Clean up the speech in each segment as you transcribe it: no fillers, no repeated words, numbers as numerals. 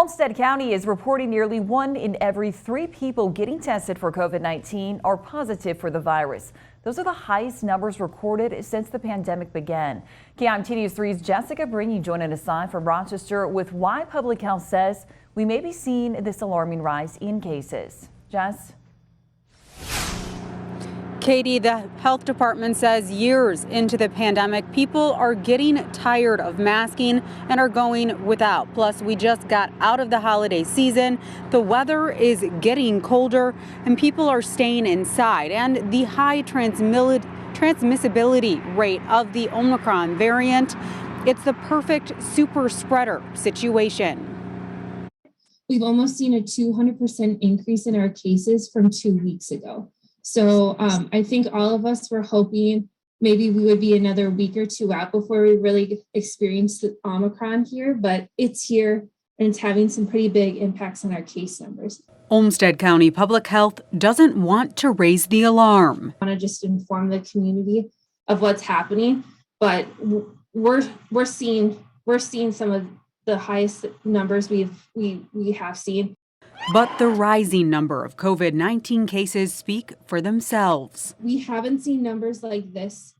Olmsted County is reporting nearly 1 in every 3 people getting tested for COVID-19 are positive for the virus. Those are the highest numbers recorded since the pandemic began. KIMT News 3's Jessica Bringy joining us live from Rochester with why public health says we may be seeing this alarming rise in cases. Jess? Katie, the health department says years into the pandemic, people are getting tired of masking and are going without. Plus, we just got out of the holiday season. The weather is getting colder and people are staying inside. And the high transmissibility rate of the Omicron variant, it's the perfect super spreader situation. We've almost seen a 200% increase in our cases from 2 weeks ago. So I think all of us were hoping maybe we would be another week or two out before we really experienced the Omicron here, but it's here and it's having some pretty big impacts on our case numbers. Olmsted County Public Health doesn't want to raise the alarm. I want to just inform the community of what's happening, but we're seeing some of the highest numbers we have seen. But the rising number of COVID-19 cases speak for themselves. We haven't seen numbers like this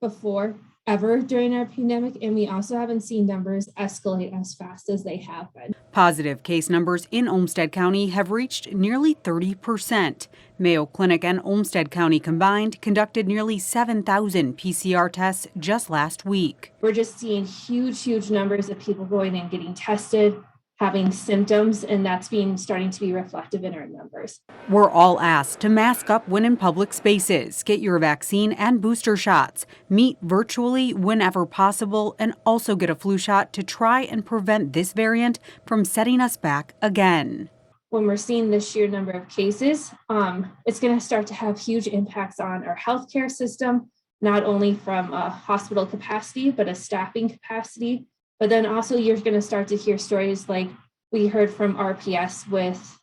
before, ever during our pandemic, and we also haven't seen numbers escalate as fast as they have been. Positive case numbers in Olmsted County have reached nearly 30%. Mayo Clinic and Olmsted County combined conducted nearly 7,000 PCR tests just last week. We're just seeing huge numbers of people going and getting tested, having symptoms, and that's starting to be reflective in our numbers. We're all asked to mask up when in public spaces, get your vaccine and booster shots, meet virtually whenever possible, and also get a flu shot to try and prevent this variant from setting us back again. When we're seeing the sheer number of cases, it's going to start to have huge impacts on our healthcare system, not only from a hospital capacity, but a staffing capacity. But then also you're going to start to hear stories like we heard from RPS with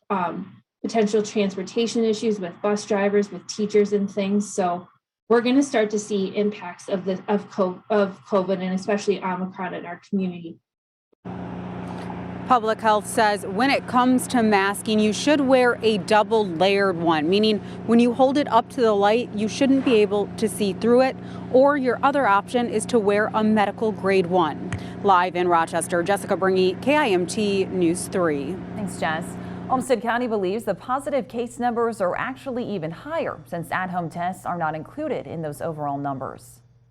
potential transportation issues with bus drivers, with teachers and things. So we're going to start to see impacts of COVID and especially Omicron in our community. Public Health says when it comes to masking, you should wear a double layered one, meaning when you hold it up to the light, you shouldn't be able to see through it. Or your other option is to wear a medical grade one. Live in Rochester, Jessica Bringy, KIMT News 3. Thanks, Jess. Olmsted County believes the positive case numbers are actually even higher since at-home tests are not included in those overall numbers.